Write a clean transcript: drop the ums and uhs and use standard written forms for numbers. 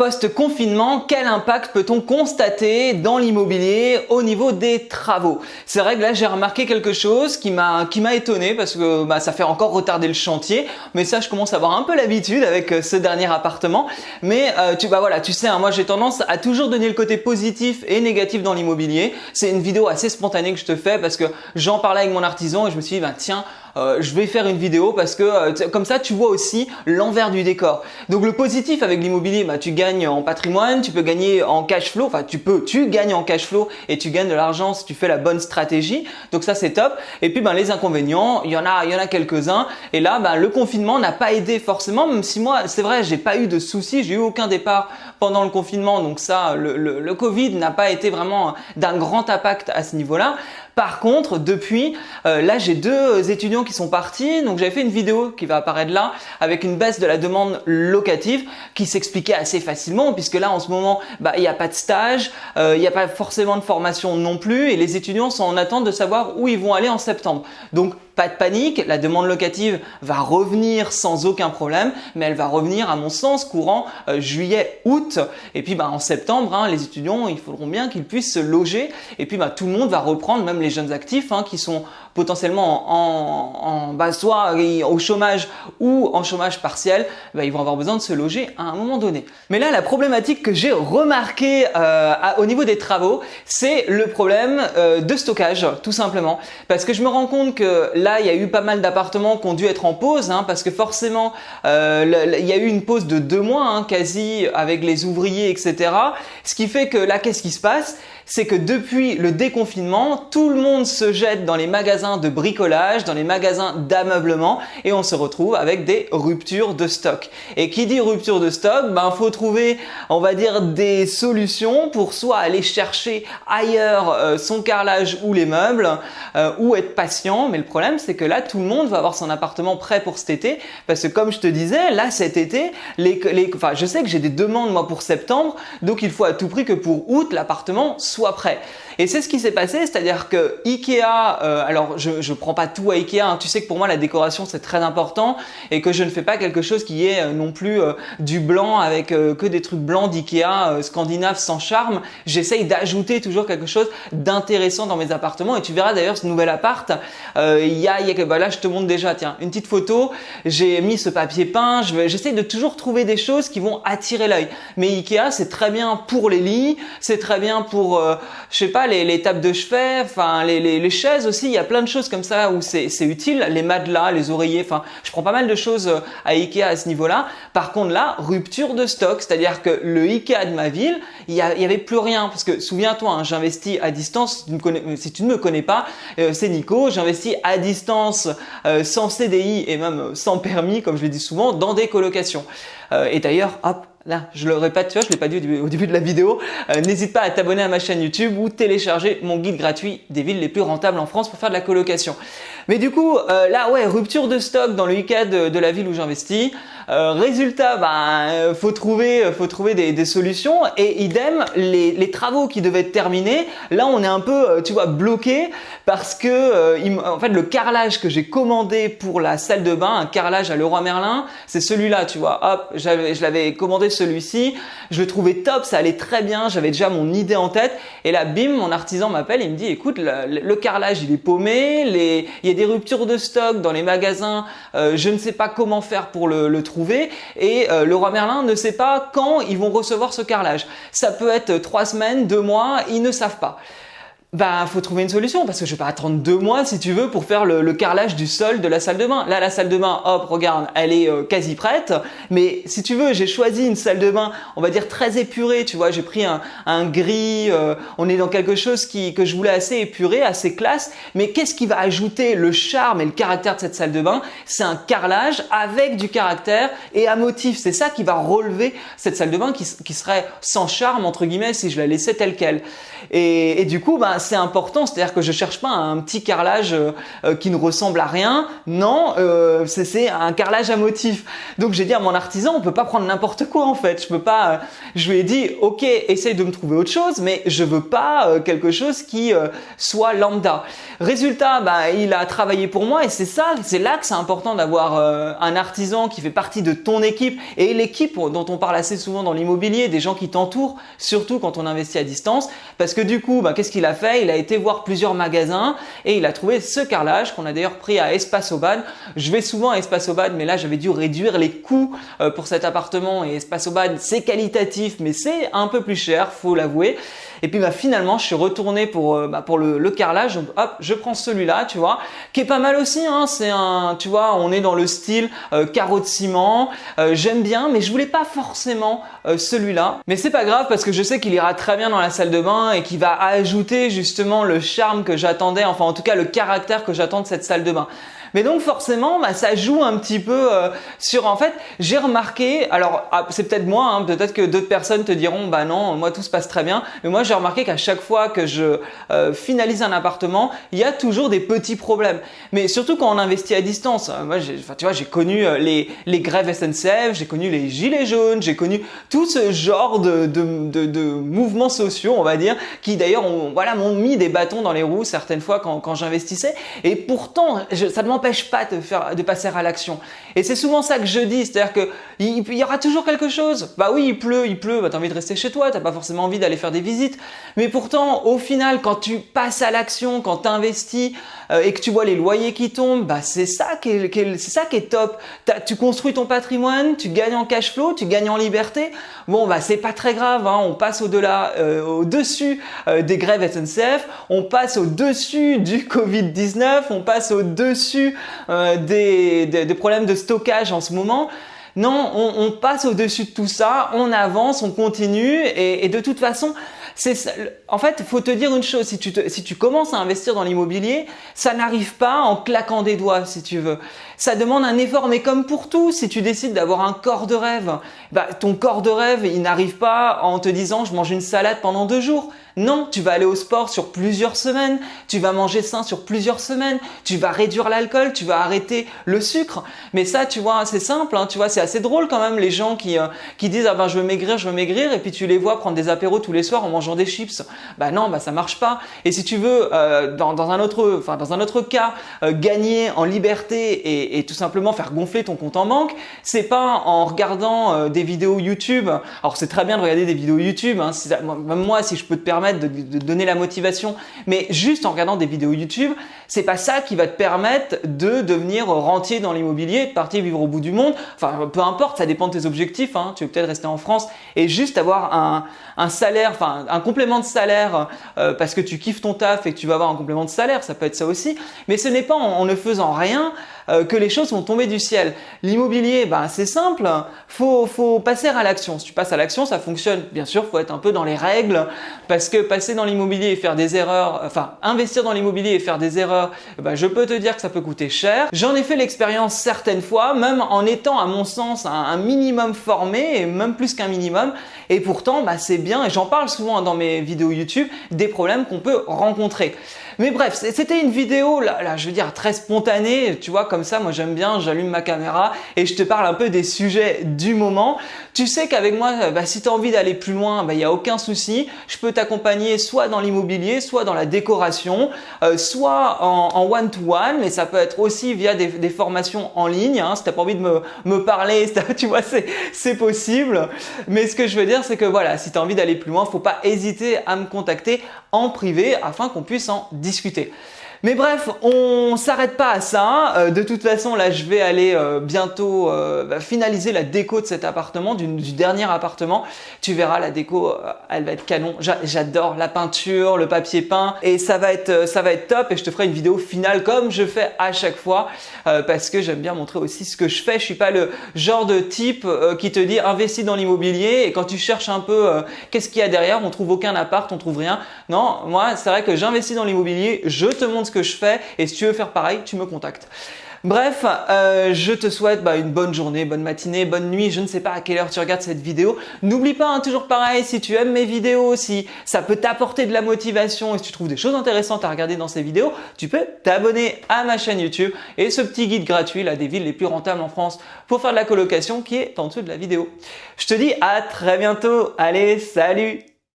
Post-confinement, quel impact peut-on constater dans l'immobilier au niveau des travaux? C'est vrai que là j'ai remarqué quelque chose qui m'a étonné parce que ça fait encore retarder le chantier, mais ça je commence à avoir un peu l'habitude avec ce dernier appartement. Mais tu sais, moi j'ai tendance à toujours donner le côté positif et négatif dans l'immobilier. C'est une vidéo assez spontanée que je te fais parce que j'en parlais avec mon artisan et je me suis dit tiens, je vais faire une vidéo parce que comme ça tu vois aussi l'envers du décor. Donc le positif avec l'immobilier, tu gagnes en patrimoine, tu peux gagner en cash flow, tu gagnes en cash flow et tu gagnes de l'argent si tu fais la bonne stratégie. Donc ça c'est top. Et puis les inconvénients, il y en a quelques-uns. Et là le confinement n'a pas aidé forcément, même si moi c'est vrai, j'ai pas eu de soucis, j'ai eu aucun départ pendant le confinement. Donc ça, le Covid n'a pas été vraiment d'un grand impact à ce niveau-là. Par contre, depuis, là j'ai deux étudiants qui sont partis, donc j'avais fait une vidéo qui va apparaître là avec une baisse de la demande locative qui s'expliquait assez facilement puisque là en ce moment, il n'y a pas de stage, il n'y a pas forcément de formation non plus et les étudiants sont en attente de savoir où ils vont aller en septembre. Donc pas de panique, la demande locative va revenir sans aucun problème, mais elle va revenir à mon sens courant juillet-août. Et puis en septembre, les étudiants, il faudront bien qu'ils puissent se loger. Et puis tout le monde va reprendre, même les jeunes actifs qui sont potentiellement soit au chômage ou en chômage partiel, ils vont avoir besoin de se loger à un moment donné. Mais là, la problématique que j'ai remarquée au niveau des travaux, c'est le problème de stockage, tout simplement. Parce que je me rends compte que là, il y a eu pas mal d'appartements qui ont dû être en pause, parce que forcément, il y a eu une pause de 2 mois, quasi, avec les ouvriers, etc. Ce qui fait que là, qu'est-ce qui se passe? C'est que depuis le déconfinement, tout le monde se jette dans les magasins de bricolage, dans les magasins d'ameublement et on se retrouve avec des ruptures de stock. Et qui dit rupture de stock, faut trouver, on va dire, des solutions pour soit aller chercher ailleurs son carrelage ou les meubles ou être patient. Mais le problème, c'est que là, tout le monde va avoir son appartement prêt pour cet été parce que comme je te disais, là cet été, je sais que j'ai des demandes moi pour septembre, donc il faut à tout prix que pour août, l'appartement soit prêt. Et c'est ce qui s'est passé, c'est-à-dire que Ikea, alors je prends pas tout à Ikea, tu sais que pour moi la décoration c'est très important et que je ne fais pas quelque chose qui est non plus du blanc avec que des trucs blancs d'Ikea scandinaves sans charme. J'essaye d'ajouter toujours quelque chose d'intéressant dans mes appartements et tu verras d'ailleurs ce nouvel appart, là je te montre déjà, tiens, une petite photo, j'ai mis ce papier peint, j'essaye de toujours trouver des choses qui vont attirer l'œil. Mais Ikea c'est très bien pour les lits, c'est très bien pour les tables de chevet, les chaises aussi, il y a plein de choses comme ça où c'est utile, les matelas, les oreillers, je prends pas mal de choses à Ikea à ce niveau-là. Par contre là, rupture de stock, c'est-à-dire que le Ikea de ma ville, il y avait plus rien parce que souviens-toi, j'investis à distance, si tu ne me connais pas, c'est Nico, j'investis à distance sans CDI et même sans permis comme je le dis souvent dans des colocations. Et d'ailleurs, hop, là, je le répète, tu vois, je l'ai pas dit au début de la vidéo. N'hésite pas à t'abonner à ma chaîne YouTube ou télécharger mon guide gratuit des villes les plus rentables en France pour faire de la colocation. Mais du coup, rupture de stock dans le Ikea de la ville où j'investis. Résultat, faut trouver des solutions et idem, les travaux qui devaient être terminés, là on est un peu, bloqué parce que en fait le carrelage que j'ai commandé pour la salle de bain, un carrelage à Leroy Merlin, c'est celui-là, tu vois. Hop, je l'avais commandé celui-ci, je le trouvais top, ça allait très bien, j'avais déjà mon idée en tête et là bim, mon artisan m'appelle, il me dit écoute, le carrelage il est paumé, il y a des ruptures de stock dans les magasins, je ne sais pas comment faire pour le trouver et Leroy Merlin ne sait pas quand ils vont recevoir ce carrelage. Ça peut être 3 semaines, 2 mois, ils ne savent pas. Faut trouver une solution parce que je vais pas attendre 2 mois si tu veux pour faire le carrelage du sol de la salle de bain. Là, la salle de bain, hop, regarde, elle est quasi prête. Mais si tu veux, j'ai choisi une salle de bain, on va dire très épurée. Tu vois, j'ai pris un gris. On est dans quelque chose que je voulais assez épuré, assez classe. Mais qu'est-ce qui va ajouter le charme et le caractère de cette salle de bain? C'est un carrelage avec du caractère et un motif. C'est ça qui va relever cette salle de bain qui serait sans charme entre guillemets si je la laissais telle quelle. Et du coup, c'est important, c'est-à-dire que je cherche pas un petit carrelage qui ne ressemble à rien. Non, c'est un carrelage à motif. Donc j'ai dit à mon artisan, on peut pas prendre n'importe quoi en fait. Je peux pas. Je lui ai dit, ok, essaye de me trouver autre chose, mais je veux pas quelque chose qui soit lambda. Résultat, il a travaillé pour moi et c'est là que c'est important d'avoir un artisan qui fait partie de ton équipe et l'équipe dont on parle assez souvent dans l'immobilier, des gens qui t'entourent, surtout quand on investit à distance. Parce que du coup, qu'est-ce qu'il a fait? Il a été voir plusieurs magasins et il a trouvé ce carrelage qu'on a d'ailleurs pris à Espace Aubade. Je vais souvent à Espace Aubade, mais là j'avais dû réduire les coûts pour cet appartement et Espace Aubade c'est qualitatif, mais c'est un peu plus cher, faut l'avouer. Et puis finalement, je suis retourné pour le carrelage. Donc hop, je prends celui-là, tu vois, qui est pas mal aussi. Hein. C'est tu vois, on est dans le style carreau de ciment. J'aime bien, mais je voulais pas forcément celui-là. Mais c'est pas grave parce que je sais qu'il ira très bien dans la salle de bain et qu'il va ajouter justement le charme que j'attendais. Enfin, en tout cas, le caractère que j'attends de cette salle de bain. Mais donc forcément, ça joue un petit peu sur. En fait, j'ai remarqué. Alors, c'est peut-être moi. Hein, peut-être que d'autres personnes te diront, non, moi tout se passe très bien. Mais moi, j'ai remarqué qu'à chaque fois que je finalise un appartement, il y a toujours des petits problèmes. Mais surtout quand on investit à distance. Moi, tu vois, j'ai connu les grèves SNCF, j'ai connu les gilets jaunes, j'ai connu tout ce genre de mouvements sociaux, on va dire, qui d'ailleurs m'ont mis des bâtons dans les roues certaines fois quand j'investissais. Et pourtant, ça demande pas de passer à l'action. Et c'est souvent ça que je dis, c'est-à-dire que il y aura toujours quelque chose. Oui, il pleut, t'as envie de rester chez toi, t'as pas forcément envie d'aller faire des visites. Mais pourtant, au final, quand tu passes à l'action, quand tu investis et que tu vois les loyers qui tombent, c'est ça qui est top. Tu construis ton patrimoine, tu gagnes en cash flow, tu gagnes en liberté. Bon, c'est pas très grave, hein, on passe au-dessus des grèves SNCF, on passe au-dessus du Covid-19, on passe au-dessus des problèmes de stockage en ce moment. Non, on passe au-dessus de tout ça, on avance, on continue et de toute façon, en fait, il faut te dire une chose, si tu commences à investir dans l'immobilier, ça n'arrive pas en claquant des doigts, si tu veux. Ça demande un effort, mais comme pour tout, si tu décides d'avoir un corps de rêve, ton corps de rêve, il n'arrive pas en te disant je mange une salade pendant 2 jours. Non, tu vas aller au sport sur plusieurs semaines, tu vas manger sain sur plusieurs semaines, tu vas réduire l'alcool, tu vas arrêter le sucre. Mais ça, tu vois, c'est simple, hein, tu vois, c'est assez drôle quand même les gens qui disent je veux maigrir, et puis tu les vois prendre des apéros tous les soirs en mangeant des chips. Non, ça marche pas. Et si tu veux, dans un autre cas, gagner en liberté et tout simplement faire gonfler ton compte en banque, c'est pas en regardant des vidéos YouTube. Alors c'est très bien de regarder des vidéos YouTube, hein, même moi si je peux te permettre de donner la motivation, mais juste en regardant des vidéos YouTube, c'est pas ça qui va te permettre de devenir rentier dans l'immobilier, de partir vivre au bout du monde. Enfin, peu importe, ça dépend de tes objectifs. Hein. Tu veux peut-être rester en France et juste avoir un salaire, enfin un complément de salaire parce que tu kiffes ton taf et que tu vas avoir un complément de salaire, ça peut être ça aussi. Mais ce n'est pas en ne faisant rien que les choses vont tomber du ciel. L'immobilier, c'est simple, faut passer à l'action. Si tu passes à l'action, ça fonctionne. Bien sûr, faut être un peu dans les règles parce que passer dans l'immobilier et faire des erreurs, investir dans l'immobilier et faire des erreurs, je peux te dire que ça peut coûter cher. J'en ai fait l'expérience certaines fois, même en étant à mon sens un minimum formé et même plus qu'un minimum. Et pourtant, c'est bien et j'en parle souvent dans mes vidéos YouTube des problèmes qu'on peut rencontrer. Mais bref, c'était une vidéo, là, je veux dire, très spontanée, tu vois, comme ça, moi j'aime bien, j'allume ma caméra et je te parle un peu des sujets du moment. Tu sais qu'avec moi, si tu as envie d'aller plus loin, il n'y a aucun souci. Je peux t'accompagner soit dans l'immobilier, soit dans la décoration, soit en one-to-one, mais ça peut être aussi via des formations en ligne. Hein, si tu n'as pas envie de me parler, tu vois, c'est possible. Mais ce que je veux dire, c'est que voilà, si tu as envie d'aller plus loin, faut pas hésiter à me contacter en privé afin qu'on puisse en discuter. Mais bref, on s'arrête pas à ça. De toute façon, là, je vais aller bientôt finaliser la déco de cet appartement, du dernier appartement. Tu verras, la déco, elle va être canon. J'adore la peinture, le papier peint, et ça va être top. Et je te ferai une vidéo finale comme je fais à chaque fois, parce que j'aime bien montrer aussi ce que je fais. Je suis pas le genre de type qui te dit investis dans l'immobilier et quand tu cherches un peu qu'est-ce qu'il y a derrière, on trouve aucun appart, on trouve rien. Non, moi, c'est vrai que j'investis dans l'immobilier, je te montre ce ce que je fais et si tu veux faire pareil, tu me contactes. Bref, je te souhaite une bonne journée, bonne matinée, bonne nuit, je ne sais pas à quelle heure tu regardes cette vidéo. N'oublie pas, toujours pareil, si tu aimes mes vidéos, si ça peut t'apporter de la motivation et si tu trouves des choses intéressantes à regarder dans ces vidéos, tu peux t'abonner à ma chaîne YouTube et ce petit guide gratuit là, des villes les plus rentables en France pour faire de la colocation qui est en dessous de la vidéo. Je te dis à très bientôt, allez, salut!